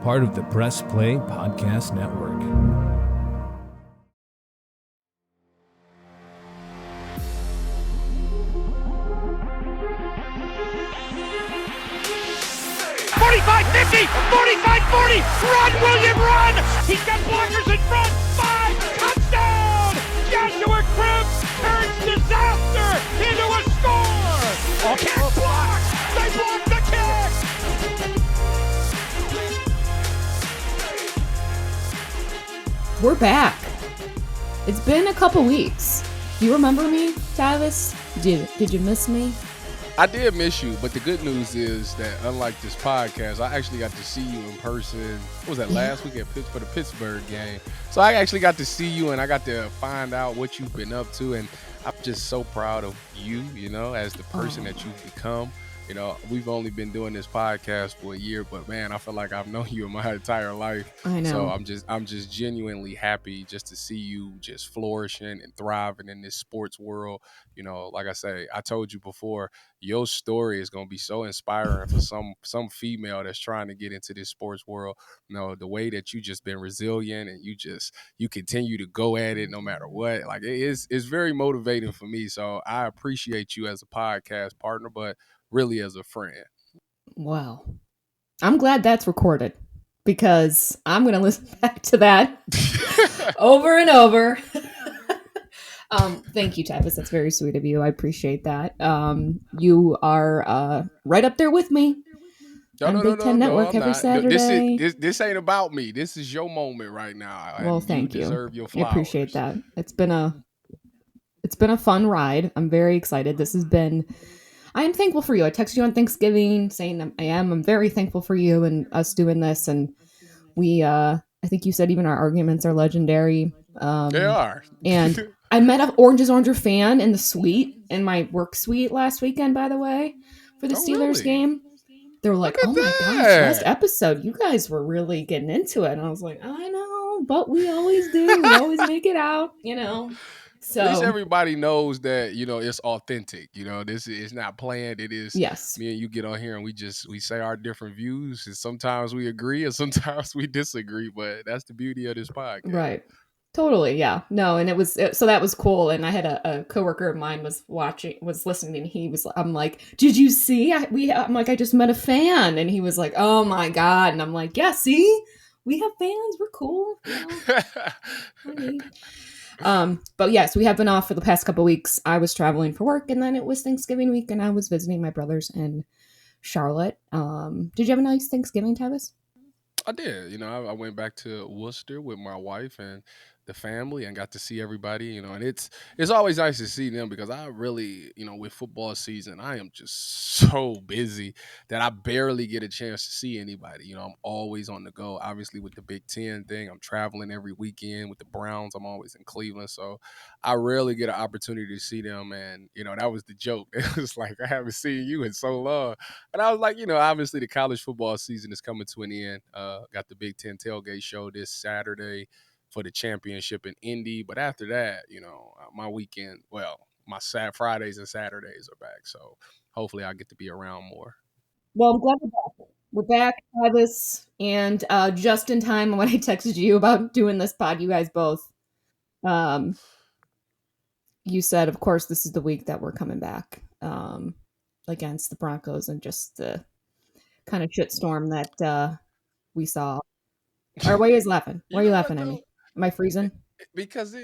part of the Press Play Podcast Network. Run, William, run! He's got blockers in front. 5, touchdown! Joshua Cribbs turns disaster into a score! Kick blocked! They blocked the kick! We're back. It's been a couple weeks. Do you remember me, Tyvis? Did you miss me? I did miss you, but the good news is that unlike this podcast, I actually got to see you in person. What was that, last week for the Pittsburgh game? So I actually got to see you, and I got to find out what you've been up to, and I'm just so proud of you, as the person that you've become. We've only been doing this podcast for a year, but man, I feel like I've known you my entire life. I know. So I'm just genuinely happy just to see you just flourishing and thriving in this sports world. Like I say, I told you before, your story is going to be so inspiring for some female that's trying to get into this sports world. The way that you just been resilient and you continue to go at it no matter what. Like it's very motivating for me. So I appreciate you as a podcast partner, but really as a friend. Wow. I'm glad that's recorded because I'm going to listen back to that over and over. Thank you, Tyvis. That's very sweet of you. I appreciate that. You are right up there with me on Big Ten Network every Saturday. This ain't about me. This is your moment right now. Well, thank you. Deserve your flowers. I appreciate that. It's been a fun ride. I'm very excited. I'm thankful for you. I texted you on Thanksgiving saying that I'm very thankful for you and us doing this. And I think you said even our arguments are legendary. They are. And I met an Orange Oranger fan in my work suite last weekend, by the way, for the Steelers game. They were like, oh my gosh, last episode, you guys were really getting into it. And I was like, I know, but we always do. We always make it out, So at least everybody knows that, it's authentic. This is not planned. It is. Yes. Me and you get on here and we say our different views. And sometimes we agree and sometimes we disagree. But that's the beauty of this podcast. Right. Totally. Yeah. No. And so that was cool. And I had a coworker of mine was listening. And I'm like, did you see? I'm like, I just met a fan. And he was like, oh my God. And I'm like, yeah, see, we have fans. We're cool. But yes, we have been off for the past couple of weeks. I was traveling for work and then it was Thanksgiving week and I was visiting my brothers in Charlotte. Did you have a nice Thanksgiving, Tyvis? I did. I went back to Worcester with my wife and the family and got to see everybody, and it's always nice to see them because I really, with football season, I am just so busy that I barely get a chance to see anybody. I'm always on the go. Obviously with the Big Ten thing, I'm traveling every weekend with the Browns. I'm always in Cleveland. So I rarely get an opportunity to see them. And, that was the joke. It was like, I haven't seen you in so long. And I was like, obviously the college football season is coming to an end. Got the Big Ten tailgate show this Saturday for the championship in Indy. But after that, my weekend, my Fridays and Saturdays are back. So hopefully I get to be around more. Well, I'm glad we're back. We're back, Tyvis. And just in time when I texted you about doing this pod, you guys both, you said, of course, this is the week that we're coming back against the Broncos and just the kind of shitstorm that we saw. Or why are you guys laughing? Why are you laughing at me? Am I freezing? Because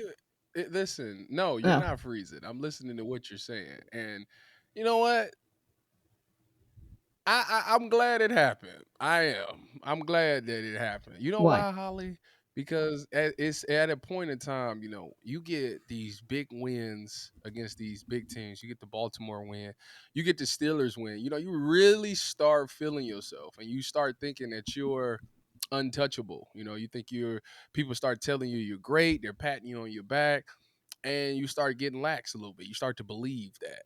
listen, no, you're not freezing. I'm listening to what you're saying. And you know what? I'm glad it happened. I am. I'm glad that it happened. You know why, Holly? Because it's at a point in time, you get these big wins against these big teams. You get the Baltimore win. You get the Steelers win. You really start feeling yourself and you start thinking that you're untouchable. You think people start telling you you're great. They're patting you on your back. And you start getting lax a little bit. You start to believe that,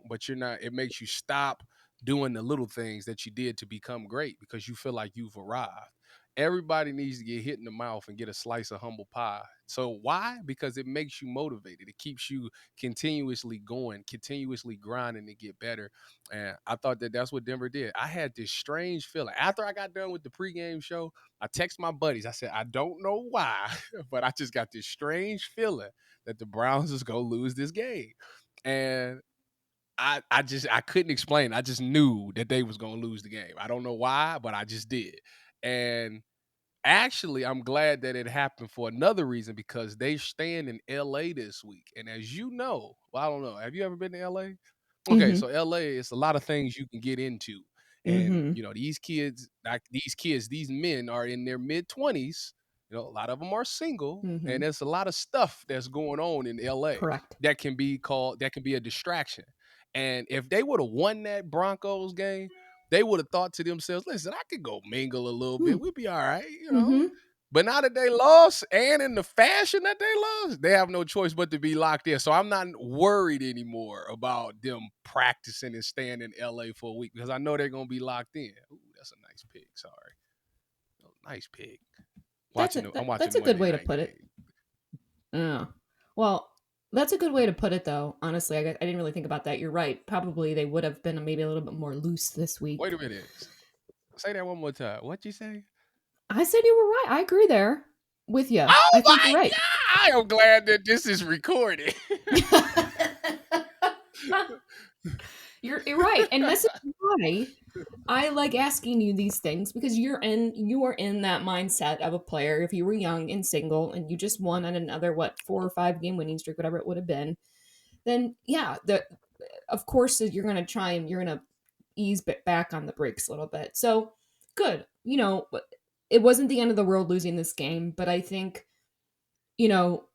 but you're not. It makes you stop doing the little things that you did to become great because you feel like you've arrived. Everybody needs to get hit in the mouth and get a slice of humble pie. So why? Because it makes you motivated. It keeps you continuously going, continuously grinding to get better. And I thought that that's what Denver did. I had this strange feeling after I got done with the pregame show. I text my buddies. I said, I don't know why, but I just got this strange feeling that the Browns is gonna lose this game. And I couldn't explain. I just knew that they was gonna lose the game. I don't know why, but I just did. And actually, I'm glad that it happened for another reason because they stand in LA this week. And as you know, well, I don't know. Have you ever been to LA? Okay, Mhm. so LA, it's a lot of things you can get into. And Mhm. you know, these men are in their mid-20s. You know, a lot of them are single, and Mhm. there's a lot of stuff that's going on in LA Correct. that can be a distraction. And if they would have won that Broncos game, they would have thought to themselves, listen, I could go mingle a little Hmm. bit. We'll be all right, you know. Mhm. But now that they lost and in the fashion that they lost, they have no choice but to be locked in. So I'm not worried anymore about them practicing and staying in LA for a week because I know they're going to be locked in. Ooh, that's a nice pick. Sorry. Oh, nice pick. I'm watching That's a good Monday way to night put it. game. Yeah. Well, that's a good way to put it, though. Honestly, I didn't really think about that. You're right. Probably they would have been maybe a little bit more loose this Wait week. a minute. Say that one more time. What'd you say? I said you were right. I agree there with you. Oh I think you're my right. God. I am glad that this is recorded. You're right, and this is why I like asking you these things because you are in that mindset of a player. If you were young and single and you just won on another 4 or 5 game winning streak, whatever it would have been, then yeah, the of course you're gonna try and you're gonna ease back on the brakes a little bit. So good, it wasn't the end of the world losing this game, but I think you know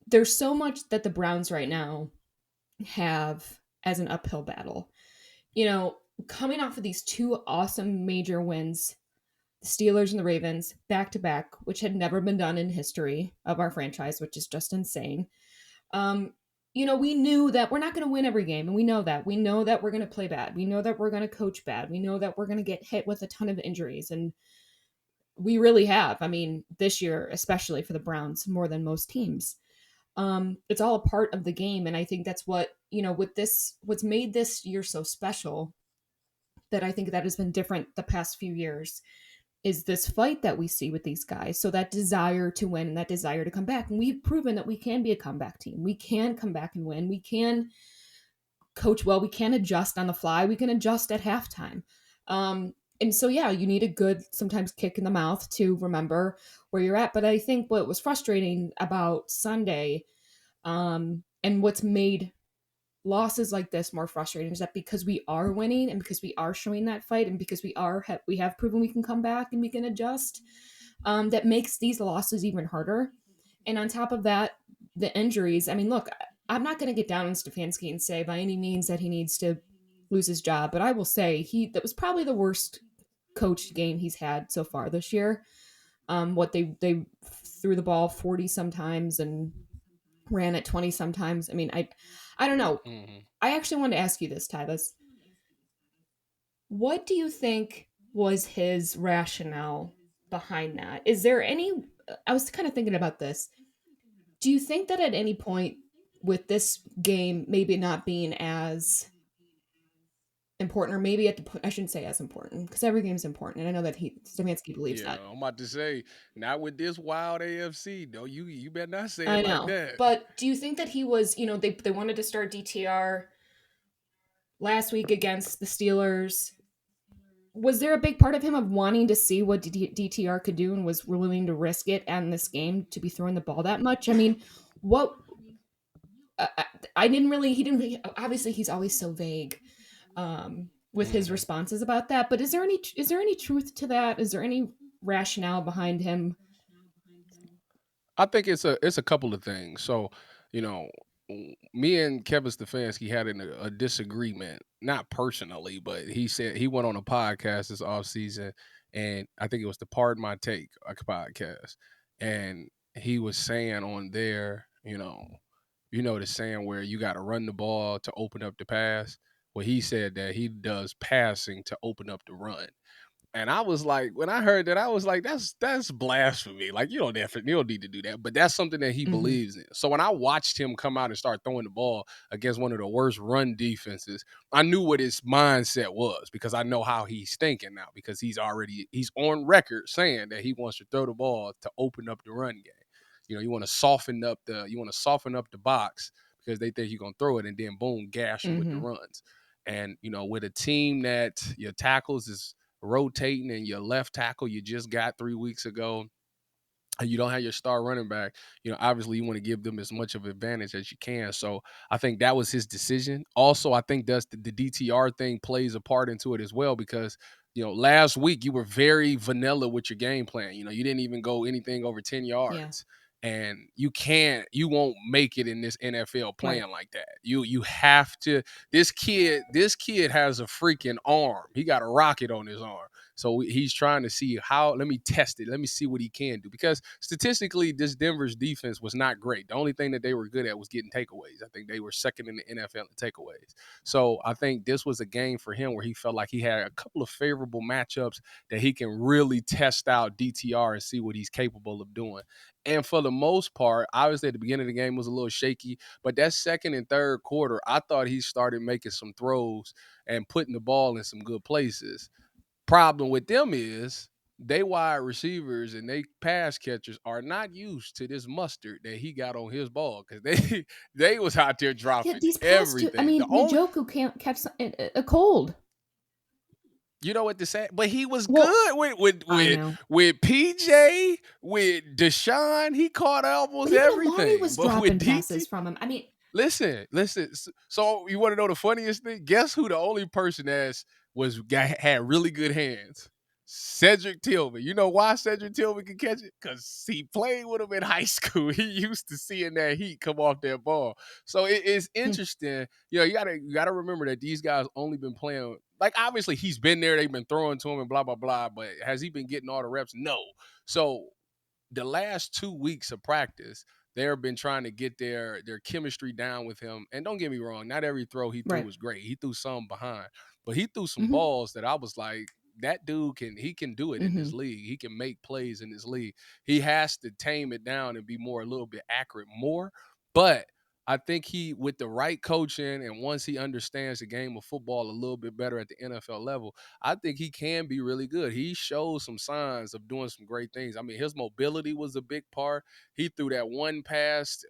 there's so much that the Browns right now have as an uphill battle. you know, Coming off of these two awesome major wins, the Steelers and the Ravens back to back, which had never been done in history of our franchise, which is just insane. Um, we knew that we're not going to win every game, and we know that. We know that we're going to play bad. We know that we're going to coach bad. We know that we're going to get hit with a ton of injuries, and we really have. I mean, this year, especially for the Browns, more than most teams. It's all a part of the game, and I think that's what's made this year so special that I think that has been different the past few years is this fight that we see with these guys. So that desire to win and that desire to come back. And we've proven that we can be a comeback team. We can come back and win. We can coach well. We can adjust on the fly. We can adjust at halftime. And so, yeah, you need a good, sometimes kick in the mouth to remember where you're at. But I think what was frustrating about Sunday and what's made losses like this more frustrating is that because we are winning and because we are showing that fight and because we have proven we can come back and we can adjust, that makes these losses even harder. And on top of that, the injuries. I mean, look, I'm not going to get down on Stefanski and say by any means that he needs to lose his job, but I will say that was probably the worst coached game he's had so far this year. What they threw the ball 40 sometimes and ran it 20 sometimes. I mean, I don't know. Mm-hmm. I actually wanted to ask you this, Tyvis. What do you think was his rationale behind that? Is there any? I was kind of thinking about this. Do you think that at any point with this game maybe not being as important, or maybe I shouldn't say as important because every game is important, and I know that Stefanski believes Yeah, that. I'm about to say, not with this wild AFC. No, you better not say it I like know, that. but do you think that he was? They wanted to start DTR last week against the Steelers. Was there a big part of him of wanting to see what DTR could do and was willing to risk it on this game to be throwing the ball that much? I mean, what I didn't really he didn't really, obviously he's always so vague with his Mm-hmm. responses about that, but is there any truth to that? Is there any rationale behind him? I think it's a couple of things. So, you know, me and Kevin Stefanski had a disagreement, not personally, but he said he went on a podcast this off season, and I think it was the Pardon My Take podcast, and he was saying on there, the saying where you got to run the ball to open up the pass. Well, he said that he does passing to open up the run. And I was like, when I heard that, I was like, that's blasphemy. Like, you don't need to do that. But that's something that he Mm-hmm. believes in. So when I watched him come out and start throwing the ball against one of the worst run defenses, I knew what his mindset was because I know how he's thinking now because he's on record saying that he wants to throw the ball to open up the run game. You know, you want to soften up the box because they think you're gonna throw it and then boom, gash them with the Mm-hmm. runs. And with a team that your tackles is rotating and your left tackle you just got 3 weeks ago, and you don't have your star running back, obviously you want to give them as much of an advantage as you can. So I think that was his decision. Also, I think that's the DTR thing plays a part into it as well because last week you were very vanilla with your game plan. You didn't even go anything over 10 Yeah. yards. And you won't make it in this NFL Right. playing like that. You have to. This kid has a freaking arm. He got a rocket on his arm. So he's trying to see let me test it. Let me see what he can do. Because statistically, this Denver's defense was not great. The only thing that they were good at was getting takeaways. I think they were second in the NFL in takeaways. So I think this was a game for him where he felt like he had a couple of favorable matchups that he can really test out DTR and see what he's capable of doing. And for the most part, obviously at the beginning of the game was a little shaky, but that second and third quarter, I thought he started making some throws and putting the ball in some good places. Problem with them is they wide receivers and they pass catchers are not used to this mustard that he got on his ball because they was out there Yeah, dropping these past two, I everything. The mean, only Njoku can't catch a cold. You know what to say, but he was Well, good with I know. PJ, with Deshaun. He caught almost But even Amari everything. was But with dropping DT, passes from him. I mean, listen. So you want to know the funniest thing? Guess who the only person had really good hands? Cedric Tillman. You know why Cedric Tillman can catch it? Because he played with him in high school. He used to seeing that heat come off that ball. So it's interesting. You gotta remember that these guys only been playing. Like obviously he's been there. They've been throwing to him and blah blah blah. But has he been getting all the reps? No. So the last 2 weeks of practice, they've been trying to get their chemistry down with him. And don't get me wrong, not every throw he threw right. was great. He threw some behind, but he threw some Mm-hmm. balls that I was like, that dude can do it in Mm-hmm. this league. He can make plays in this league. He has to tame it down and be a little bit accurate more. But I think with the right coaching and once he understands the game of football a little bit better at the NFL level, I think he can be really good. He shows some signs of doing some great things. I mean, his mobility was a big part. He threw that one pass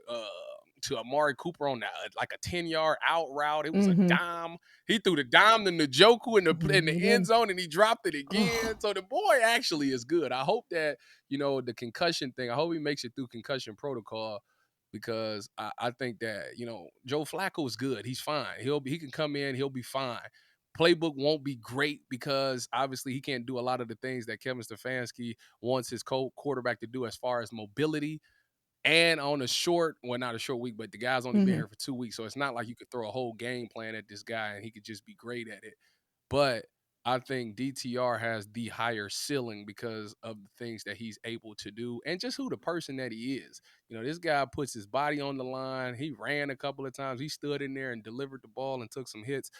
to Amari Cooper on that like a 10-yard out route. It was a Mm-hmm. dime. He threw the dime to Njoku in He the end did. zone and he dropped it Oh, again. So the boy actually is good. I hope that, the concussion thing, I hope he makes it through concussion protocol because I think that, Joe Flacco is good. He's fine. He can come in, he'll be fine. Playbook won't be great because obviously he can't do a lot of the things that Kevin Stefanski wants his quarterback to do as far as mobility. And on not a short week, but the guy's only been mm-hmm. here for 2 weeks. So it's not like you could throw a whole game plan at this guy and he could just be great at it. But I think DTR has the higher ceiling because of the things that he's able to do and just who the person that he is. This guy puts his body on the line. He ran a couple of times. He stood in there and delivered the ball and took some hits.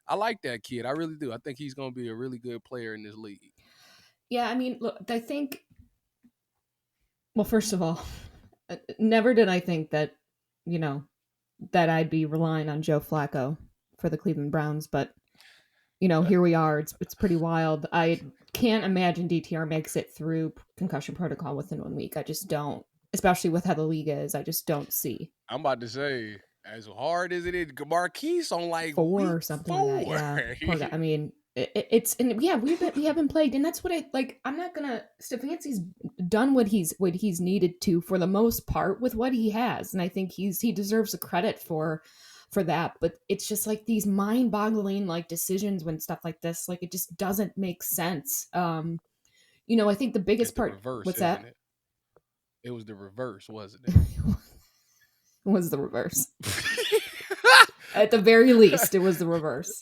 I like that kid. I really do. I think he's going to be a really good player in this league. Yeah, I mean, look, I think, well, first of all, never did I think that, you know, that I'd be relying on Joe Flacco for the Cleveland Browns, but here we are. It's pretty wild. I can't imagine DTR makes it through concussion protocol within 1 week. I just don't, especially with how the league is. I just don't see I'm about to say, as hard as it is, Marquise on like 4 week or something like that. 4. Yeah, poor guy. I mean, it's and yeah, we haven't played, and that's what I like. I'm not gonna. Stefanski's done what he's needed to for the most part with what he has, and I think he deserves the credit for that. But it's just like these mind-boggling like decisions when stuff like this, like it just doesn't make sense. I think the It's biggest the part. reverse, What's isn't that? it? It was the reverse, wasn't Was the reverse. it? At the very least, it was the reverse.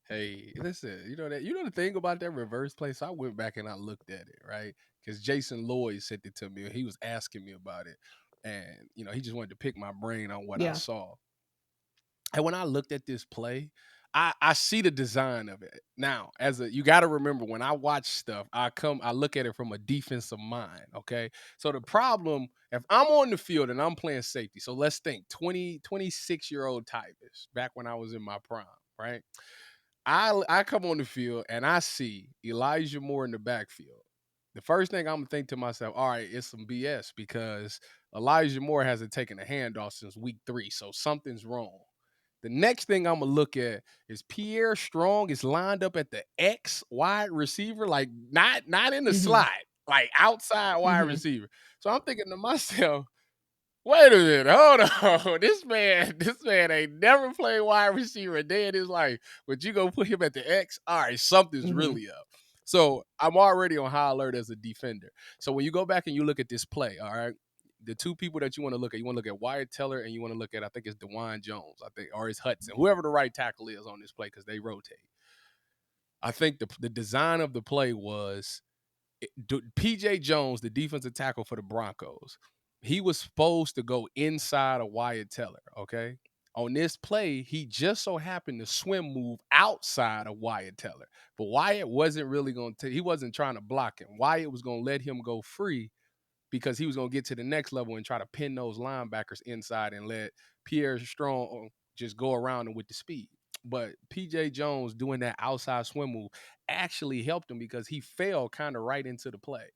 Hey, listen, the thing about that reverse play. So I went back and I looked at it, right? Because Jason Lloyd sent it to me. He was asking me about it, and he just wanted to pick my brain on what I Yeah. saw. And when I looked at this play, I see the design of it. Now, you got to remember when I watch stuff, I look at it from a defensive mind, okay? So the problem, if I'm on the field and I'm playing safety, so let's think 26-year-old Tyvis, back when I was in my prime, right? I come on the field and I see Elijah Moore in the backfield. The first thing I'm gonna think to myself, all right, it's some BS because Elijah Moore hasn't taken a handoff since week 3, so something's wrong. The next thing I'm gonna look at is Pierre Strong is lined up at the X wide receiver, like not in the Mm-hmm. slot, like outside wide Mm-hmm. receiver. So I'm thinking to myself, wait a minute, hold on. This man ain't never played wide receiver a day in his life. But you gonna put him at the X? All right, something's Mm-hmm. really up. So I'm already on high alert as a defender. So when you go back and you look at this play, all right, the two people that you want to look at, you want to look at Wyatt Teller and you want to look at, I think it's DeJuan Jones, I think, or it's Hudson, whoever the right tackle is on this play, because they rotate. I think the design of the play was PJ Jones, the defensive tackle for the Broncos, he was supposed to go inside of Wyatt Teller, okay? On this play, he just so happened to swim move outside of Wyatt Teller. But Wyatt wasn't really going to, he wasn't trying to block him. Wyatt was going to let him go free because he was going to get to the next level and try to pin those linebackers inside and let Pierre Strong just go around him with the speed. But PJ Jones doing that outside swim move actually helped him because he fell kind of right into the play.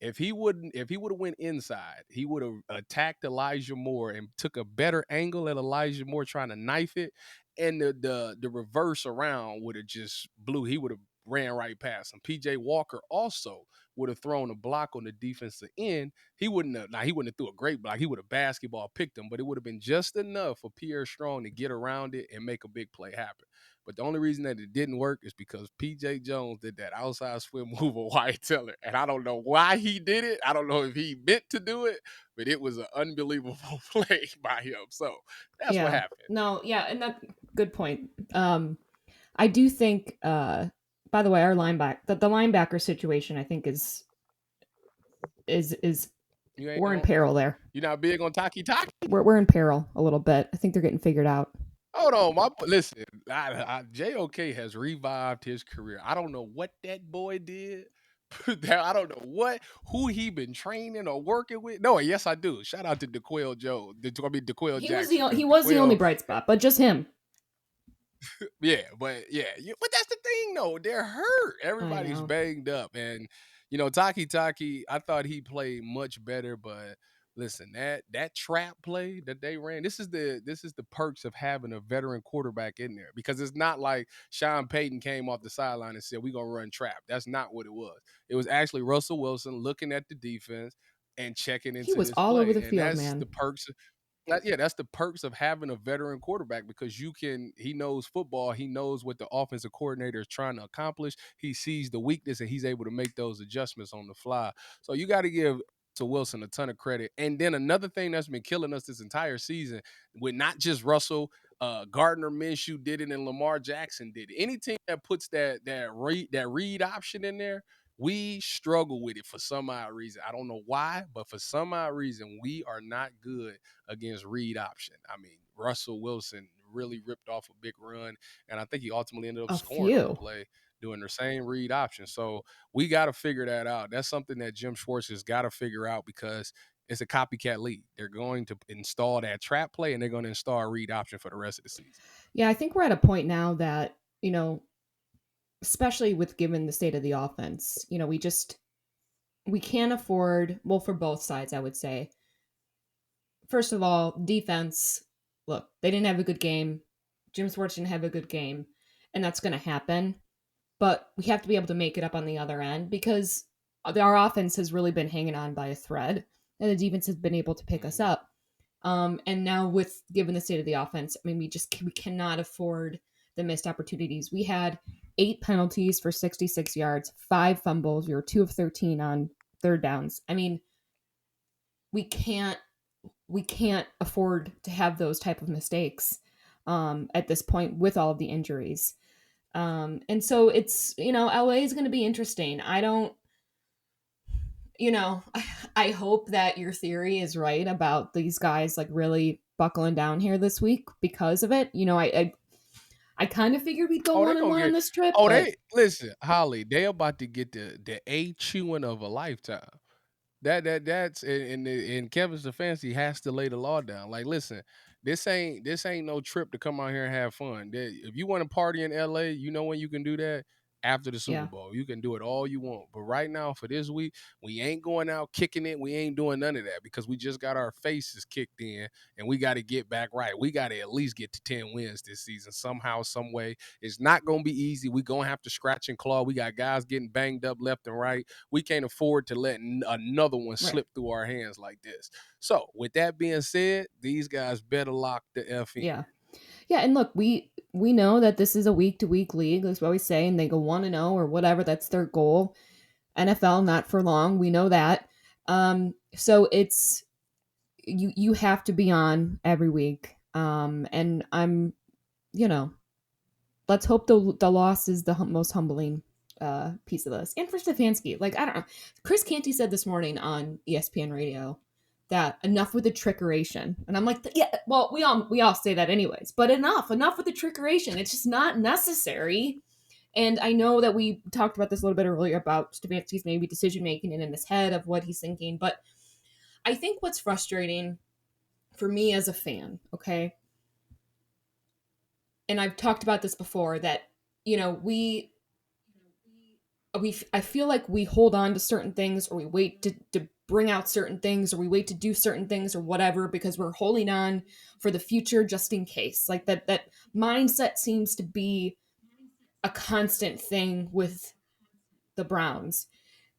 If he would have went inside, he would have attacked Elijah Moore and took a better angle at Elijah Moore trying to knife it, and the reverse around would have just blew. He would have ran right past him. PJ Walker also would have thrown a block on the defensive end. He wouldn't have threw a great block. He would have basketball picked him, but it would have been just enough for Pierre Strong to get around it and make a big play happen. But the only reason that it didn't work is because P.J. Jones did that outside swim move of Wyatt Teller. And I don't know why he did it. I don't know if he meant to do it, but it was an unbelievable play by him. So that's what Yeah. happened. No, yeah, and that good point. I do think by the way, our the linebacker situation I think is we're in peril there. You're not big on Taki? We're in peril a little bit. I think they're getting figured out. Hold on, listen. JOK has revived his career. I don't know what that boy did. I don't know who he been training or working with. No, yes, I do. Shout out to DeQuell Joe. DeQuell Jackson. He was the only bright spot, but just him. Yeah, but that's the thing though. They're hurt. Everybody's banged up, and Taki. I thought he played much better, but listen, that trap play that they ran. This is the perks of having a veteran quarterback in there, because it's not like Sean Payton came off the sideline and said we're gonna run trap. That's not what it was. It was actually Russell Wilson looking at the defense and checking into he was this all play, over the and field, that's man. the perks. That's the perks of having a veteran quarterback, because he knows football. He knows what the offensive coordinator is trying to accomplish. He sees the weakness and he's able to make those adjustments on the fly. So you got to give to Wilson a ton of credit. And then another thing that's been killing us this entire season, with not just Russell, Gardner Minshew did it and Lamar Jackson did it. Any team that puts that read option in there, we struggle with it for some odd reason. I don't know why, but for some odd reason, we are not good against read option. I mean, Russell Wilson really ripped off a big run, and I think he ultimately ended up scoring on the play doing the same read option. So we got to figure that out. That's something that Jim Schwartz has got to figure out, because it's a copycat league. They're going to install that trap play, and they're going to install a read option for the rest of the season. Yeah, I think we're at a point now that, especially with given the state of the offense, we can't afford, well, for both sides, I would say. First of all, defense, look, they didn't have a good game. Jim Schwartz didn't have a good game, and that's going to happen. But we have to be able to make it up on the other end, because our offense has really been hanging on by a thread, and the defense has been able to pick us up. And now, given the state of the offense, I mean, we cannot afford the missed opportunities. We had 8 penalties for 66 yards, 5 fumbles. We were 2 of 13 on third downs. I mean, we can't afford to have those type of mistakes at this point with all of the injuries. And so it's, LA is going to be interesting. I hope that your theory is right about these guys like really buckling down here this week because of it. I I kind of figured we'd go Oh, they 1-1 gonna on get. this trip, Oh, but they listen, Holly. They about to get the A chewing of a lifetime. That's and Kevin Stefanski has to lay the law down. Like, listen, this ain't no trip to come out here and have fun. If you want to party in LA, you know when you can do that after the Super yeah, Bowl. You can do it all you want. But right now, for this week, we ain't going out kicking it. We ain't doing none of that because we just got our faces kicked in and we got to get back right. We got to at least get to 10 wins this season somehow, some way. It's not gonna be easy. We gonna have to scratch and claw. We got guys getting banged up left and right. We can't afford to let another one right. slip through our hands like this. So, with that being said, these guys better lock the F in. Yeah. Yeah, and look, we know that this is a week to week league, that's what we say, and they go 1-0 or whatever, that's their goal. NFL not for long, we know that. So it's you have to be on every week. And I'm, you know, let's hope the loss is the most humbling piece of this. And for Stefanski, like, I don't know. Chris Canty said this morning on ESPN radio that enough with the trickeration. And I'm like, yeah, well, we all say that anyways, but enough with the trickeration. It's just not necessary. And I know that we talked about this a little bit earlier about Stefanski's maybe decision making and in his head of what he's thinking. But I think what's frustrating for me as a fan, okay, and I've talked about this before, that, you know, I feel like we hold on to certain things, or we wait to bring out certain things, or we wait to do certain things or whatever because we're holding on for the future just in case. Like that mindset seems to be a constant thing with the Browns.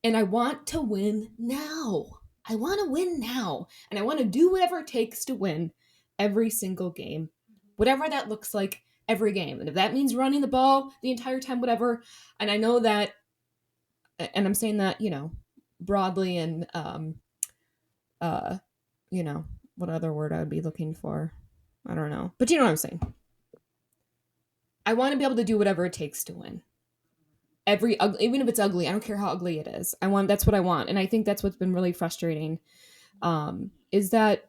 And I want to win now. I want to win now. And I want to do whatever it takes to win every single game, whatever that looks like every game. And if that means running the ball the entire time, whatever. And I know that, and I'm saying that, you know, broadly and, uh, you know, what other word I would be looking for? I don't know. But you know what I'm saying? I want to be able to do whatever it takes to win. Even if it's ugly, I don't care how ugly it is. That's what I want. And I think that's what's been really frustrating, is that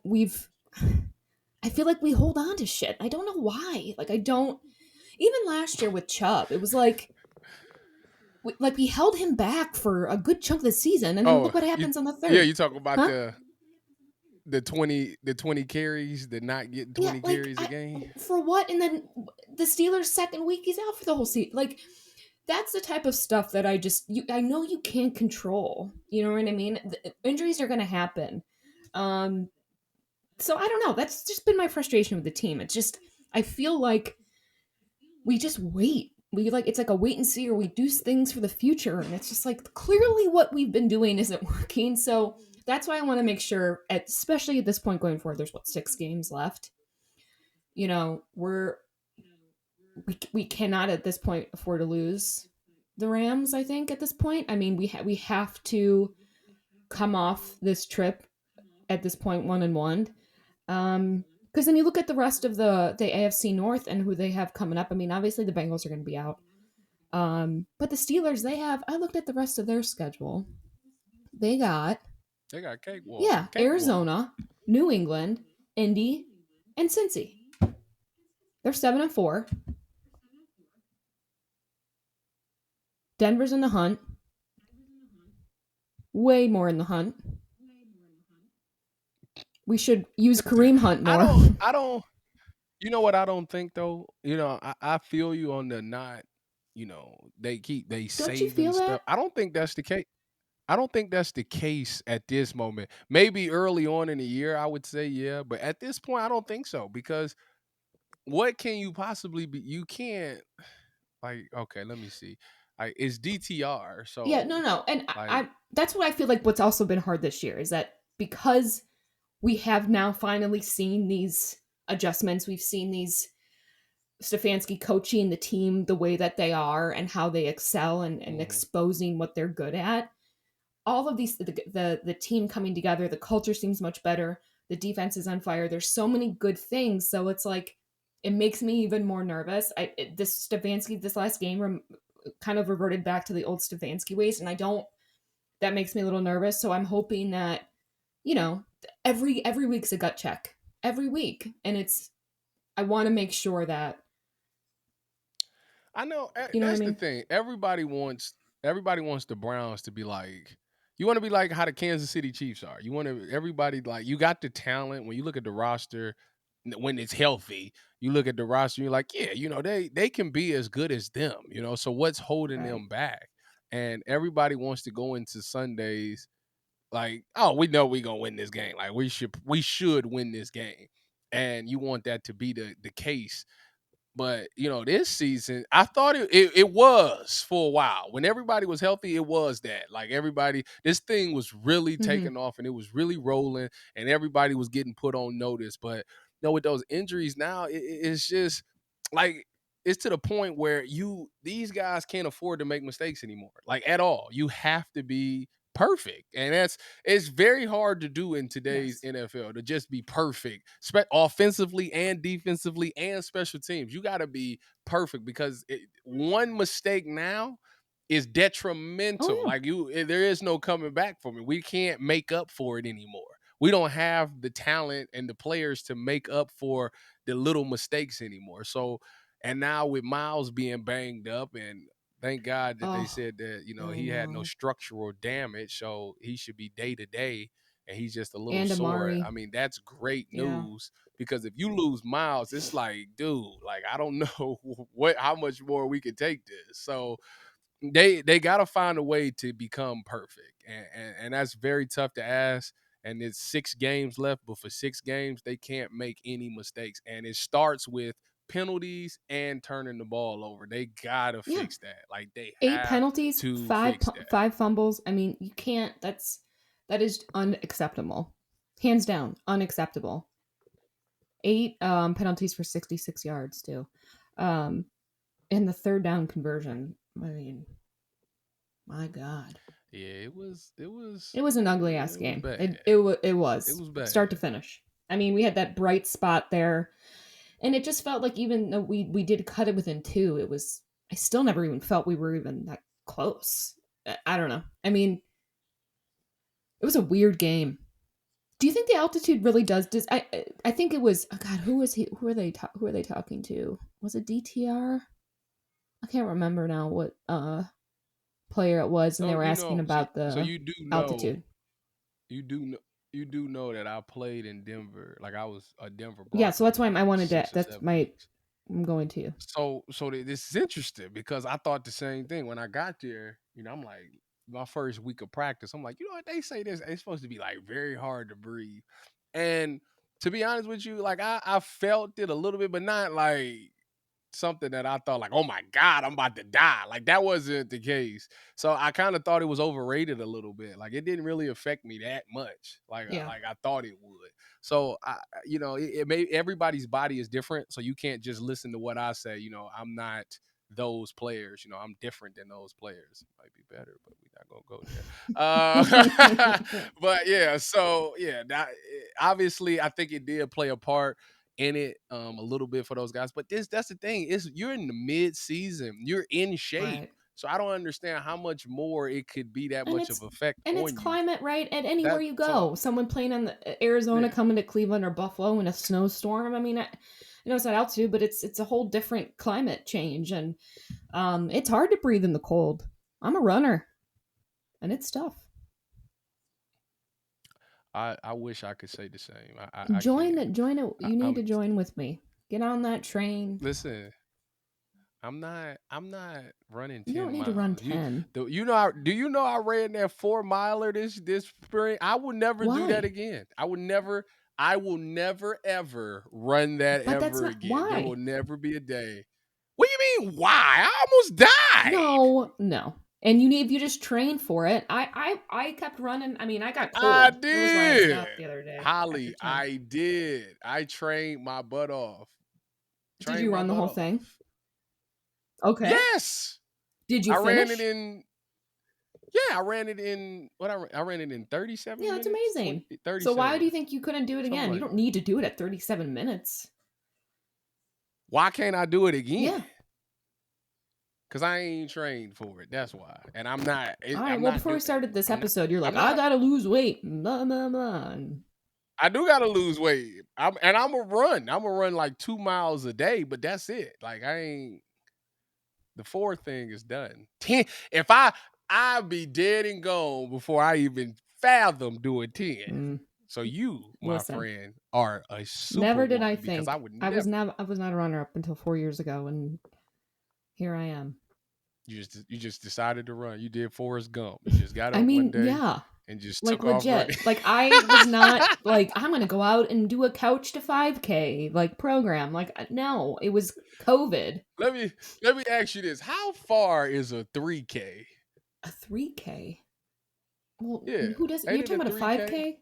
I feel like we hold on to shit. I don't know why. Like, I don't, even last year with Chubb, it was like we held him back for a good chunk of the season, and then Oh, look what happens on the yeah, third. you talk about Huh? the 20 carries, the not getting Yeah, 20 like, carries a game. for what? And then the Steelers' second week, he's out for the whole season. Like, that's the type of stuff that I know you can't control. You know what I mean? Injuries are going to happen. So I don't know. That's just been my frustration with the team. It's just, I feel like we just wait. It's like a wait and see, or we do things for the future. And it's just like, clearly what we've been doing isn't working. So that's why I want to make sure, especially at this point going forward, there's 6 games left. You know, we cannot at this point afford to lose the Rams. I think at this point, I mean, we have to come off this trip at this point 1-1. Because then you look at the rest of the AFC North and who they have coming up. I mean, obviously the Bengals are going to be out. But the Steelers, I looked at the rest of their schedule. They got Cakewalk. Arizona, New England, Indy, and Cincy. They're 7-4. Denver's in the hunt. Way more in the hunt. We should use Kareem Hunt more. I don't. You know what I don't think though. You know, I feel you on the not. You know, they Don't saving you feel stuff. that? I don't think that's the case. I don't think that's the case at this moment. Maybe early on in the year, I would say yeah, but at this point, I don't think so because what can you possibly be? You can't like. Okay, let me see. It's DTR, Yeah, so no. And like I that's what I feel like what's also been hard this year is that because we have now finally seen these adjustments, we've seen these Stefanski coaching the team the way that they are and how they excel and exposing what they're good at. All of these, the team coming together, the culture seems much better. The defense is on fire. There's so many good things. So it's like, it makes me even more nervous. This Stefanski, this last game kind of reverted back to the old Stefanski ways. And that makes me a little nervous. So I'm hoping that, you know, every week's a gut check every week. And I want to make sure that I know You know what I that's the mean? thing. Everybody wants the Browns to be like. You want to be like how the Kansas City Chiefs are. You want to everybody like you got the talent. When you look at the roster, when it's healthy, you look at the roster. You're like, yeah, they can be as good as them. So what's holding Right. them back? And everybody wants to go into Sundays like, oh, we know we gonna win this game. Like we should win this game, and you want that to be the case. But this season, I thought it was for a while. When everybody was healthy, it was that. Like this thing was really Hmm. taking off and it was really rolling and everybody was getting put on notice. But with those injuries now, it's just like it's to the point where these guys can't afford to make mistakes anymore. Like at all. You have to be perfect. And it's very hard to do in today's Yes. NFL to just be perfect, offensively and defensively and special teams. You got to be perfect because one mistake now is Oh detrimental. yeah. Like there is no coming back from it. We can't make up for it anymore. We don't have the talent and the players to make up for the little mistakes anymore. So, and now with Miles being banged up and thank God that they Oh, said that, I he had no know. structural damage, so he should be day to day and he's just a little And sore. Amari. I mean, that's great Yeah. news because if you lose Miles, it's like, dude, like I don't know how much more we can take this. So they got to find a way to become perfect, and that's very tough to ask. And it's 6 games left, but for 6 games, they can't make any mistakes. And it starts with penalties and turning the ball over. They gotta Yeah. fix that. Like they 8 have penalties, to fix that. 5 fumbles. I mean, you can't. That is unacceptable. Hands down, unacceptable. 8 penalties for 66 yards too. Um and the third down conversion. I mean, my god. Yeah, It was an ugly ass it was game. bad. It It was was bad. start to finish. I mean, we had that bright spot there, and it just felt like even though we did cut it within 2, it was I still never even felt we were even that close. I don't know. I mean, it was a weird game. Do you think the altitude really does I think it was oh god, who was he who are they talking to? Was it DTR? I can't remember now what player it was, and they So were asking about so the you do know altitude. you do know you do know that I played in Denver. Like I was a Denver Yeah, so Bronco that's why for I wanted to. 6 or 7 That's my. weeks. I'm going to. So this is interesting because I thought the same thing when I got there. I'm like my first week of practice. I'm like, what they say this? It's supposed to be like very hard to breathe, and to be honest with you, like I felt it a little bit, but not like something that I thought like, oh my God, I'm about to die. Like that wasn't the case. So I kind of thought it was overrated a little bit. Like it didn't really affect me that much. Like Yeah. I thought it would. So it may everybody's body is different. So you can't just listen to what I say. I'm not those players. I'm different than those players. Might be better, but we're not gonna go there. But yeah, so yeah, obviously I think it did play a part in it a little bit for those guys. But that's the thing, is you're in the mid season, you're in shape. Right. So I don't understand how much more it could be that And much of effect it's on you. climate right at anywhere That you so go. Someone playing in Arizona yeah. coming to Cleveland or Buffalo in a snowstorm. I mean, I know it's not altitude, but it's a whole different climate change, and it's hard to breathe in the cold. I'm a runner, and it's tough. I wish I could say the same. I Join can't. it. Join it. I, You need I'm to join with me. Get on that train. listen. I'm not running You don't 10 need to run miles. 10. Do you know I ran that 4 miler this spring? I would never do that Why? again. I will never ever run that But that's ever not again. There will why. never be a day. What do you mean why? I almost died. No, no. And if you just train for it. I kept running. I mean, I got I cold. That was why I did. stopped the other day after Holly, 10. I did. I trained my butt off. Did Trained you my run the butt whole off. thing? Okay. Yes. Did you I ran it finish? in Yeah, I ran it in I ran it in 37 Yeah, that's minutes, amazing. So why 37, do you think you couldn't do it something again? You like don't that. need to do it at 37 minutes. Why can't I do it again? Yeah. Cuz I ain't trained for it. That's why. And All right. I'm Well, not before we doing started this I'm not episode, you're like, I'm I not gotta lose weight. Blah, blah, blah. I do got to lose weight. I'm a run. I'm gonna run like 2 miles a day, but that's it. Like I ain't The 4 thing is done. 10. If I'd be dead and gone before I even fathom doing 10. So you, my Listen, friend, are a never did I superwoman because I think would I was never. not. I was not a runner up until 4 years ago, and here I am. You just decided to run. You did Forrest Gump. You just got I up one mean, day yeah, and just like took off running. legit. Like I was not like I'm gonna go out and do a couch to 5K like program. Like no, it was COVID. let me ask you this: how far is a 3K? A 3K. Well, Yeah, who does? ain't You're it a talking about a 3K? 5K?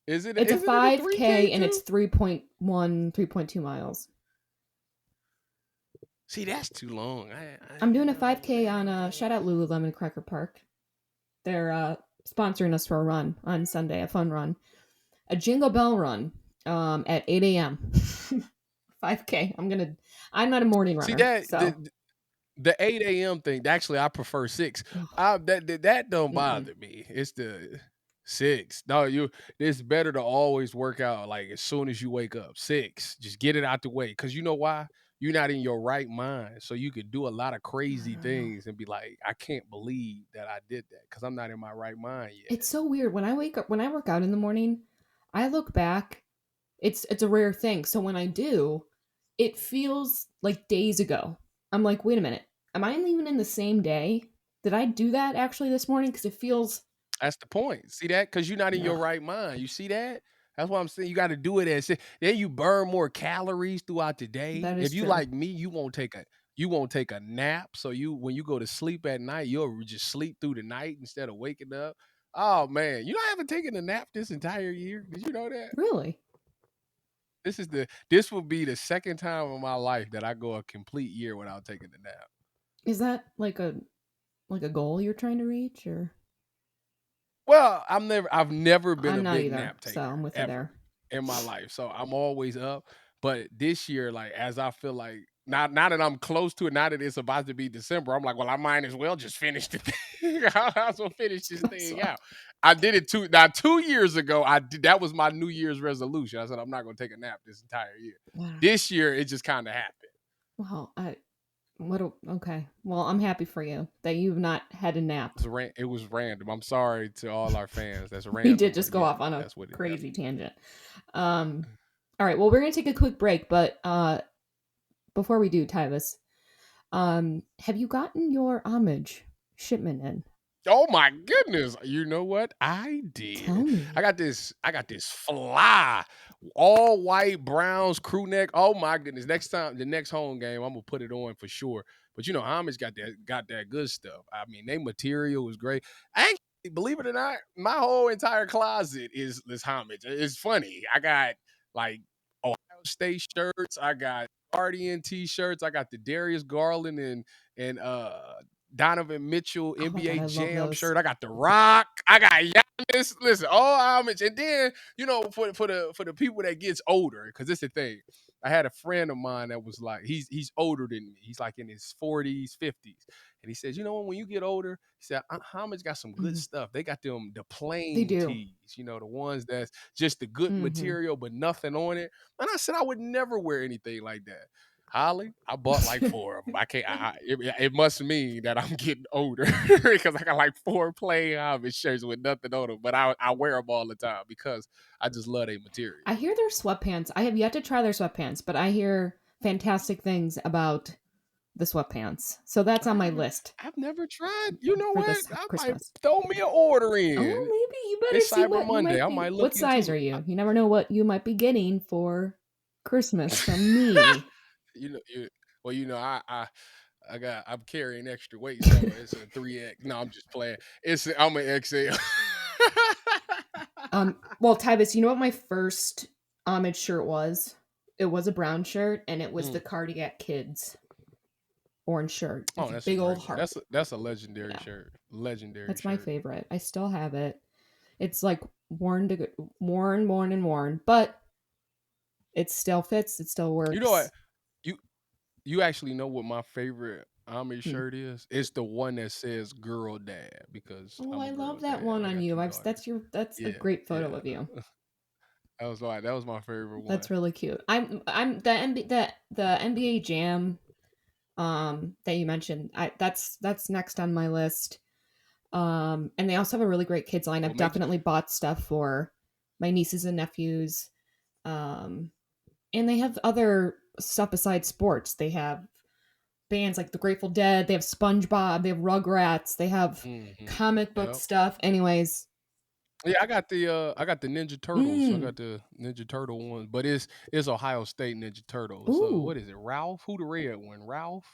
Is it? It's a Isn't it a 3K 5K and it's too? 3.1, 3.2 miles. See, that's too long. I'm doing a 5K on shout out Lululemon Cracker Park. They're sponsoring us for a run on Sunday, a fun run, a Jingle Bell run, at 8 a.m. 5K. I'm not a morning See runner, that so the 8 a.m. thing. Actually, I prefer 6. ugh, That don't mm-mm. bother me. It's the 6. No, it's better to always work out like as soon as you wake up. 6. Just get it out the way. Cause you know why? You're not in your right mind. So you could do a lot of I crazy don't know. things and be like, I can't believe that I did that. Cause I'm not in my right mind yet. It's so weird when I wake up when I work out in the morning. I look back. It's a rare thing. So when I do, it feels like days ago. I'm like, wait a minute. Am I even in the same day? Did I do that actually this morning? Because it feels That's the point. See that? Because you're not in your ugh, right mind. You see that? That's why I'm saying you got to do it then you burn more calories throughout the day. that is If you true. like me, you won't take a nap. So you when you go to sleep at night, you'll just sleep through the night instead of waking up. Oh man, you know I haven't taken a nap this entire year. Did you know that? Really? This will be the second time in my life that I go a complete year without taking a nap. Is that like a goal you're trying to reach or Well, I've never been I'm a not big either. nap So taker I'm with you ever there. in my life. So I'm always up. But this year, like as I feel like now that I'm close to it, now that it's about to be December, I'm like, well, I might as well just finish the thing. I might as well finish this So, thing out. I did it 2 years ago. That was my New Year's resolution. I said I'm not gonna take a nap this entire year. wow. This year it just kind of happened. Well, okay. Well, I'm happy for you that you've not had a nap. It was random. I'm sorry to all our fans. That's We did random, but just go yeah, off on a that's what it crazy happened. tangent. Um, all right. Well, we're gonna take a quick break, but before we do, Tyvis, have you gotten your homage shipment in? Oh my goodness. You know what? I Tell did. I me. got this I got this fly all white Browns crew neck. Oh my goodness. Next time the next home game, I'm gonna put it on for sure. But you know, Homage got that good stuff. I mean, they material was great. Actually, believe it or not, my whole entire closet is this Homage. It's funny. I got like Ohio State shirts, I got Guardian t-shirts, I got the Darius Garland and Donovan Mitchell Oh my god, NBA I love Jam those. shirt. I got The Rock. I got Giannis. Listen, all homage. And then for the people that gets older, because it's the thing. I had a friend of mine that was like, he's older than me. He's like in his 40s, 50s. And he says, you know what, when you get older, he said, Homage got some good Mhm. stuff. They got the They plain do. tees, the ones that's just the good Mm-hmm. material, but nothing on it. And I said, I would never wear anything like that. Holly, I bought like 4 of them. I can't. It must mean that I'm getting older because I got like 4 plain Hobbit shirts with nothing on them. But I wear them all the time because I just love their material. I hear their sweatpants. I have yet to try their sweatpants, but I hear fantastic things about the sweatpants. So that's on my list I've never tried. You know for what? this I might Christmas. throw me an order Oh, in. maybe you better It's see Cyber what you Monday. might I be. might What look size into are it. you? You never know what you might be getting for Christmas from me. you know, you, well, I'm carrying extra weight, so it's a 3X. No, I'm just playing. I'm an XL. Well, Tyvis, you know what my first homage shirt was? It was a brown shirt, and it was the Mm. Cardiac Kids orange shirt. Oh, It's a that's a big old great one. heart. That's a legendary Yeah, shirt. Legendary that's my shirt. favorite. I still have it. It's like worn, and worn, but it still fits. It still You know what? works. You you actually know what my favorite Amish Hmm. shirt is? It's the one that says "Girl Dad" because Oh, I'm a I girl love that dad. one I on got you. 2 I've daughters. that's a Yeah, great photo yeah. of you. That was my favorite one. That's really cute. I'm the NBA Jam that you mentioned. That's next on my list. And they also have a really great kids line. I've definitely bought stuff for my nieces and nephews. And they have other stuff besides sports. They have bands like the Grateful Dead. They have SpongeBob. They have Rugrats. They have comic book stuff. Anyways. Yeah, I got the Ninja Turtles. I got the Ninja Turtle one, but it's Ohio State Ninja Turtles. So what is it? Ralph? Who the red one? Ralph?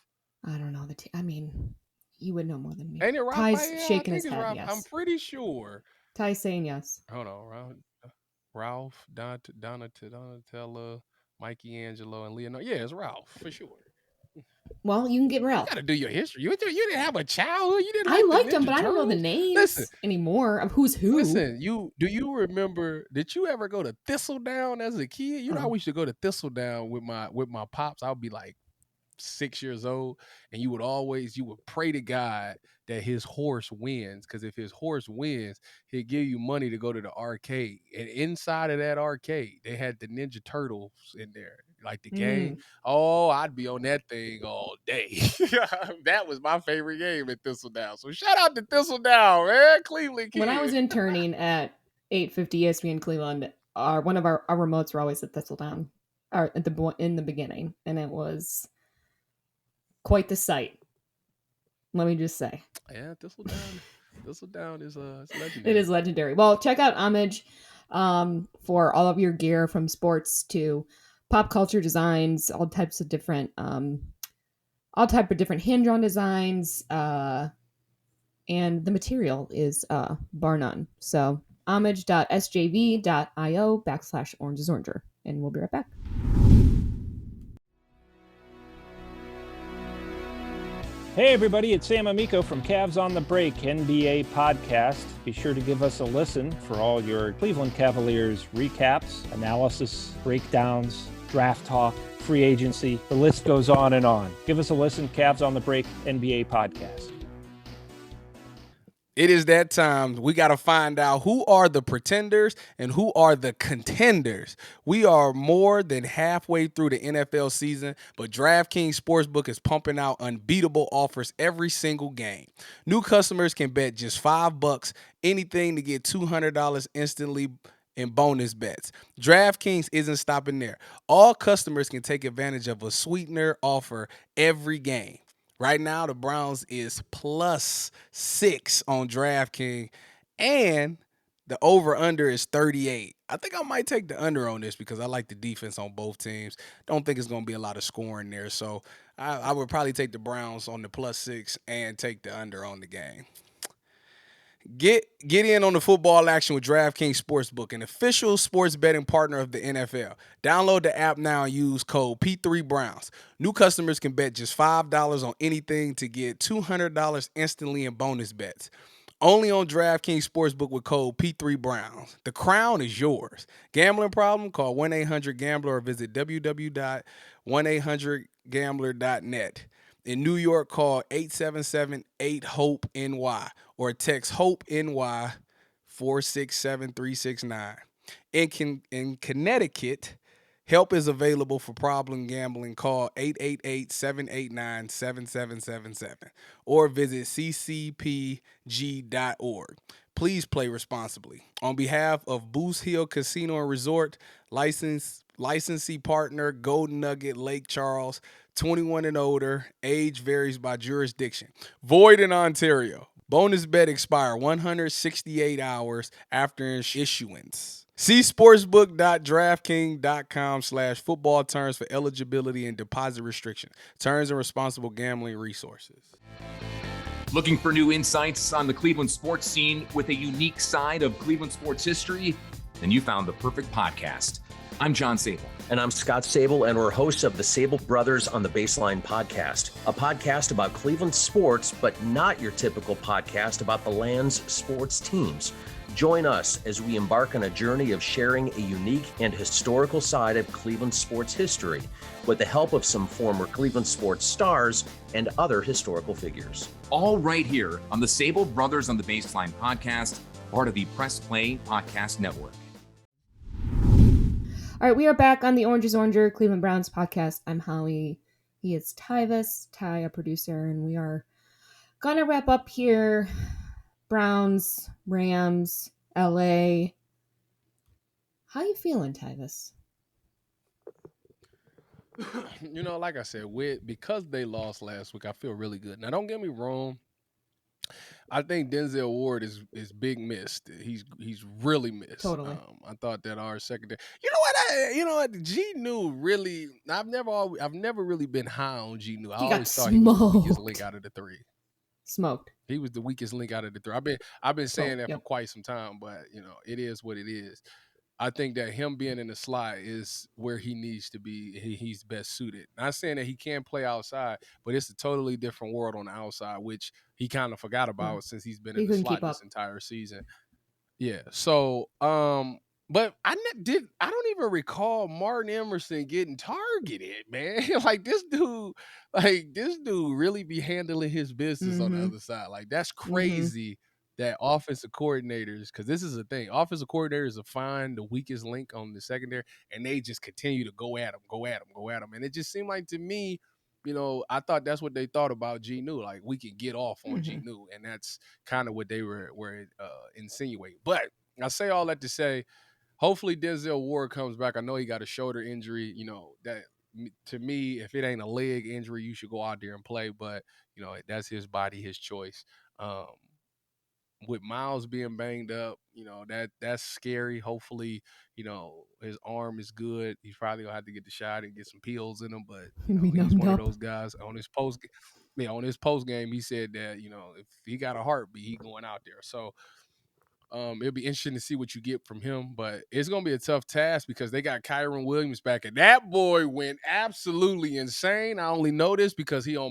I don't know I mean, you would know more than me. Ain't it Ralph? Ty's Yeah, shaking I his think it's head. Ralph. Yes, I'm pretty sure. Ty's saying yes. Hold on, Ralph, Donatella, Mikey Angelo, and Leonardo. Yeah, it's Ralph for sure. Well, you can get You Ralph. gotta do your history. You didn't have a childhood. You didn't. I liked them, Ninja but I don't know the Turtles? names anymore of who's who. Listen, do you remember? Did you ever go to Thistledown as a kid? You know, I used to go to Thistledown with my pops. I would be like 6 years old, and you would pray to God that his horse wins, because if his horse wins, he'll give you money to go to the arcade. And inside of that arcade, they had the Ninja Turtles in there, like the game. Oh, I'd be on that thing all day. That was my favorite game at Thistledown. So shout out to Thistledown, man, Cleveland kid. When I was interning at 850 ESPN Cleveland, one of our remotes were always at Thistledown, or in the beginning, and it was quite the sight. Let me just say. Yeah, Thistledown is legendary. It is legendary. Well, check out Homage for all of your gear, from sports to pop culture designs, all types of different hinge-on designs, and the material is bar none. So homage.sjv.io/orangesoranger, and we'll be right back. Hey everybody, it's Sam Amico from Cavs on the Break NBA podcast. Be sure to give us a listen for all your Cleveland Cavaliers recaps, analysis, breakdowns, draft talk, free agency. The list goes on and on. Give us a listen, Cavs on the Break NBA podcast. It is that time. We got to find out who are the pretenders and who are the contenders. We are more than halfway through the NFL season, but DraftKings Sportsbook is pumping out unbeatable offers every single game. New customers can bet just $5, anything, to get $200 instantly in bonus bets. DraftKings isn't stopping there. All customers can take advantage of a sweetener offer every game. Right now, the Browns is +6 on DraftKings, and the over-under is 38. I think I might take the under on this because I like the defense on both teams. Don't think it's going to be a lot of scoring there, so I would probably take the Browns on the +6 and take the under on the game. Get in on the football action with DraftKings Sportsbook, an official sports betting partner of the NFL. Download the app now and use code P3Browns. New customers can bet just $5 on anything to get $200 instantly in bonus bets. Only on DraftKings Sportsbook with code P3Browns. The crown is yours. Gambling problem? Call 1-800-GAMBLER or visit www.1800gambler.net. In New York, call 877-8-HOPE-NY or text HOPE-NY 467-369. In Connecticut, help is available for problem gambling. Call 888-789-7777 or visit ccpg.org. Please play responsibly. On behalf of Boost Hill Casino and Resort, licensee partner Golden Nugget Lake Charles, 21 and older, age varies by jurisdiction. Void in Ontario. Bonus bet expire 168 hours after issuance. See sportsbook.draftkings.com/football terms for eligibility and deposit restrictions, terms and responsible gambling resources. Looking for new insights on the Cleveland sports scene with a unique side of Cleveland sports history? Then you found the perfect podcast. I'm John Sable. And I'm Scott Sable, and we're hosts of the Sable Brothers on the Baseline podcast, a podcast about Cleveland sports, but not your typical podcast about the land's sports teams. Join us as we embark on a journey of sharing a unique and historical side of Cleveland sports history with the help of some former Cleveland sports stars and other historical figures. All right here on the Sable Brothers on the Baseline podcast, part of the Press Play Podcast Network. All right, we are back on the Orange is Oranger Cleveland Browns podcast. I'm Holly, He is Tyvis, Ty, a producer, and we are gonna wrap up here. Browns, Rams, LA. How you feeling, Tyvis? Like I said, because they lost last week, I feel really good. Now, don't get me wrong. I think Denzel Ward is big missed. He's really missed. Totally. I thought that our secondary. You know what? G New really. I've never really been high on G New. I He got always thought he was the weakest smoked. link out of the three. Smoked. He was the weakest link out of the three. I've been saying that for quite some time, but it is what it is. I think that him being in the slot is where he needs to be. He's best suited. Not saying that he can't play outside, but it's a totally different world on the outside, which he kind of forgot about since he's been in the slot this entire season. Yeah. So, but I don't even recall Martin Emerson getting targeted, man. This dude really be handling his business on the other side. Like, that's crazy that offensive coordinators, because this is the thing, offensive coordinators will find the weakest link on the secondary and they just continue to go at him. And it just seemed like to me, I thought that's what they thought about G New. Like, we can get off on G New, and that's kind of what they were insinuating. But I say all that to say, hopefully Denzel Ward comes back. I know he got a shoulder injury. That to me, if it ain't a leg injury, you should go out there and play. But that's his body, his choice. With Miles being banged up, that's scary. Hopefully, his arm is good. He's probably gonna have to get the shot and get some peels in him. But he's one of those guys on his post game. He said that if he got a heartbeat, he going out there. So it'll be interesting to see what you get from him, but it's going to be a tough task because they got Kyron Williams back, and that boy went absolutely insane. I only know this because he on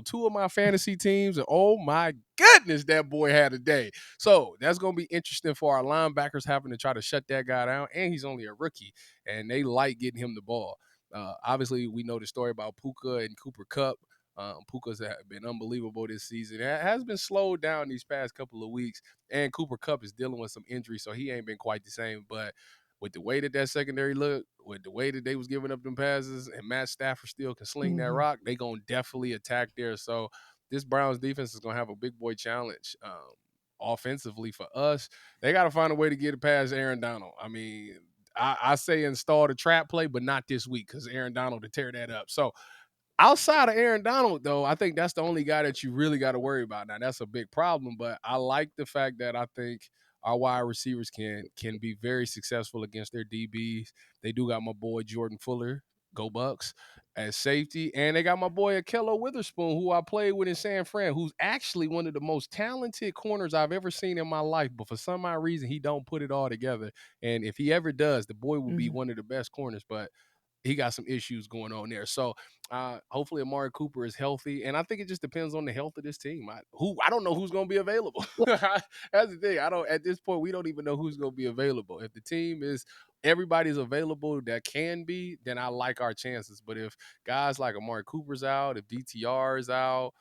two of my fantasy teams, and oh my goodness, that boy had a day. So that's going to be interesting for our linebackers having to try to shut that guy down, and he's only a rookie, and they like getting him the ball. Obviously, we know the story about Puka and Cooper Kupp. Puka's been unbelievable this season. It has been slowed down these past couple of weeks, and Cooper Kupp is dealing with some injuries, so he ain't been quite the same. But with the way that secondary looked, with the way that they was giving up them passes, and Matt Stafford still can sling that rock, they going to definitely attack there. So this Browns defense is going to have a big boy challenge. Offensively for us, they got to find a way to get it past Aaron Donald. I mean, I say install the trap play, but not this week because Aaron Donald to tear that up. So outside of Aaron Donald, though, I think that's the only guy that you really got to worry about. Now, that's a big problem, but I like the fact that I think our wide receivers can be very successful against their DBs. They do got my boy Jordan Fuller, go Bucks, as safety, and they got my boy Akello Witherspoon, who I played with in San Fran, who's actually one of the most talented corners I've ever seen in my life, but for some odd reason, he don't put it all together. And if he ever does, the boy will be one of the best corners, but he got some issues going on there. So hopefully Amari Cooper is healthy. And I think it just depends on the health of this team. I don't know who's going to be available. That's the thing. At this point, we don't even know who's going to be available. If the team is everybody's available that can be, then I like our chances. But if guys like Amari Cooper's out, if DTR is out,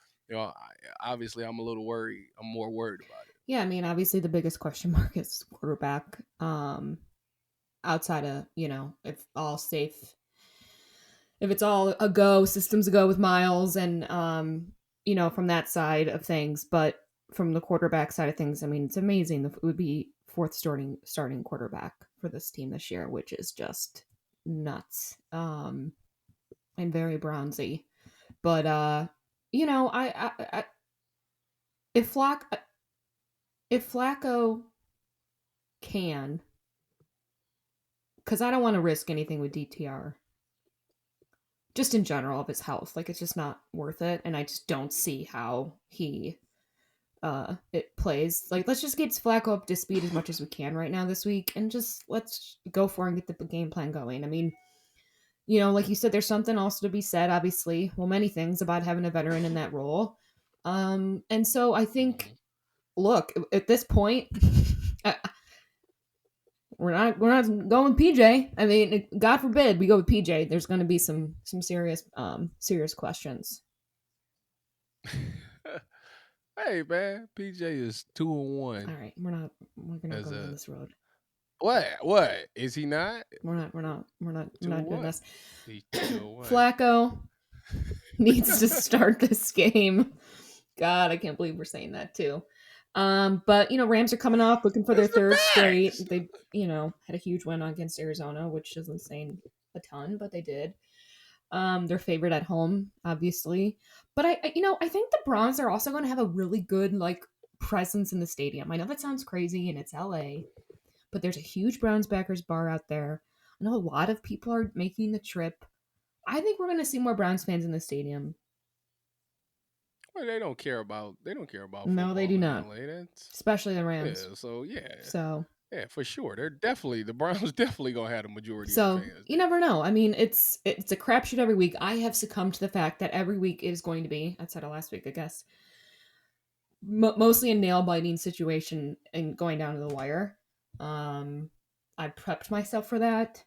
obviously I'm a little worried. I'm more worried about it. Yeah, I mean, obviously the biggest question mark is quarterback. Outside of, if all safe, if it's all a go, systems a go with Miles and, from that side of things. But from the quarterback side of things, I mean, it's amazing. It would be fourth starting quarterback for this team this year, which is just nuts and very Brownsy. But, if Flacco can, because I don't want to risk anything with DTR. Just in general of his health. Like, it's just not worth it. And I just don't see how it plays. Like, let's just get Flacco up to speed as much as we can right now this week. And just let's go for it and get the game plan going. I mean, like you said, there's something also to be said, obviously. Well, many things about having a veteran in that role. And so I think, look, at this point... We're not going with PJ. I mean, God forbid we go with PJ. There's going to be some serious questions. Hey man, PJ is 2-1. All right, we're not going down this road. What is he not? We're not doing this. He's 2-1. Flacco, needs to start this game. God, I can't believe we're saying that too. But Rams are coming off looking for their It's the third straight. facts. They, had a huge win against Arizona, which doesn't say a ton, but they did. They're favored at home, obviously. But I think the Browns are also going to have a really good presence in the stadium. I know that sounds crazy, and it's LA, but there's a huge Browns backers bar out there. I know a lot of people are making the trip. I think we're going to see more Browns fans in the stadium. Well, they don't care about football. No, they do in not. LA. That's Especially the Rams. yeah. So yeah. So Yeah, for sure. The Browns definitely gonna have the majority of So the fans. you never know. I mean, it's a crapshoot every week. I have succumbed to the fact that every week it is going to be, I said it last week, I guess, mostly a nail biting situation and going down to the wire. I prepped myself for that.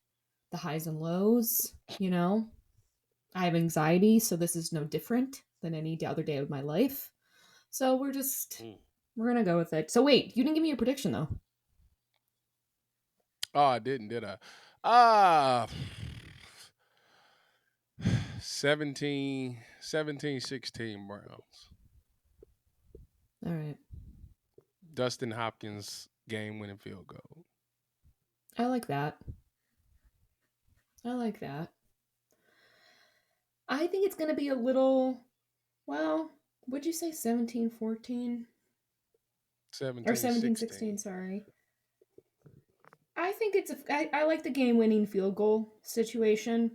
The highs and lows, I have anxiety, so this is no different than any other day of my life. So we're gonna go with it. So wait, you didn't give me your prediction though. Oh, I didn't, did I? 17-16 Browns. All right. Dustin Hopkins game-winning field goal. I like that. I think it's going to be a little, would you say 17-14? 17-16. Or 17-16, sorry. I think I like the game-winning field goal situation.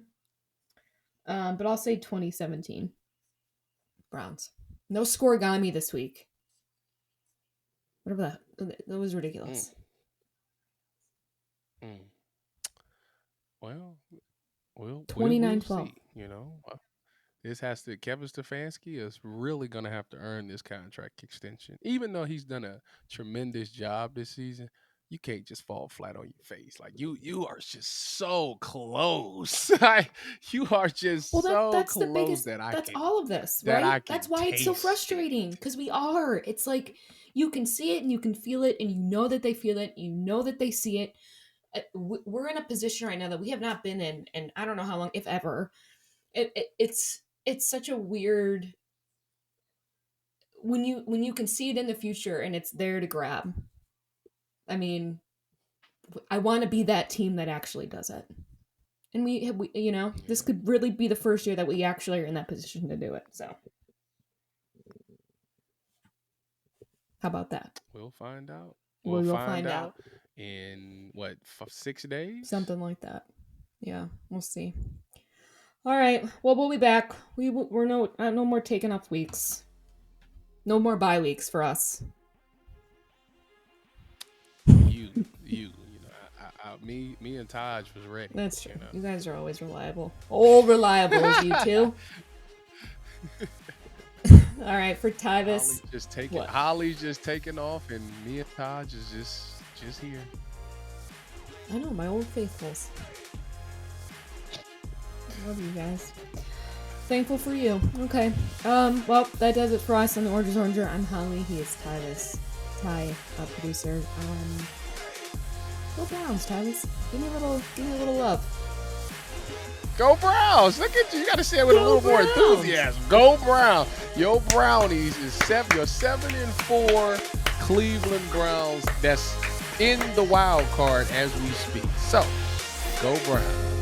But I'll say 2017. Browns. No scoregami this week. Whatever that was ridiculous. Well, we'll 29-12. see, Kevin Stefanski is really going to have to earn this contract extension. Even though he's done a tremendous job this season, you can't just fall flat on your face. Like you are just so close. You are just that's close the biggest, that's all of this, right? That's why it's so frustrating, because we are. It's like you can see it and you can feel it, and you know that they feel it, you know that they see it. We're in a position right now that we have not been in, and I don't know how long, if ever. It's such a weird when you can see it in the future and it's there to grab. I mean, I want to be that team that actually does it. And we this could really be the first year that we actually are in that position to do it. So how about that? We'll find out. We'll find out in 6 days? Something like that. Yeah, we'll see. All right. Well, we'll be back. We're no more taking off weeks. No more bye weeks for us. Me and Taj was ready. That's true. You guys are always reliable. All reliable as you two. All right, for Tyvis. Holly's just taking off, and me and Taj is just here. I know, my old faithfuls. I love you guys. Thankful for you. Okay. Well, that does it for us on the Orange is Oranger. I'm Holly. He is Tyvis. Ty, producer. Go Browns, Tyvis. Give me a little love. Go Browns! Look at you. You got to say it with a little more enthusiasm. Go Browns! Yo Brownies is your 7-4 Cleveland Browns. That's in the wild card as we speak. So, go Browns.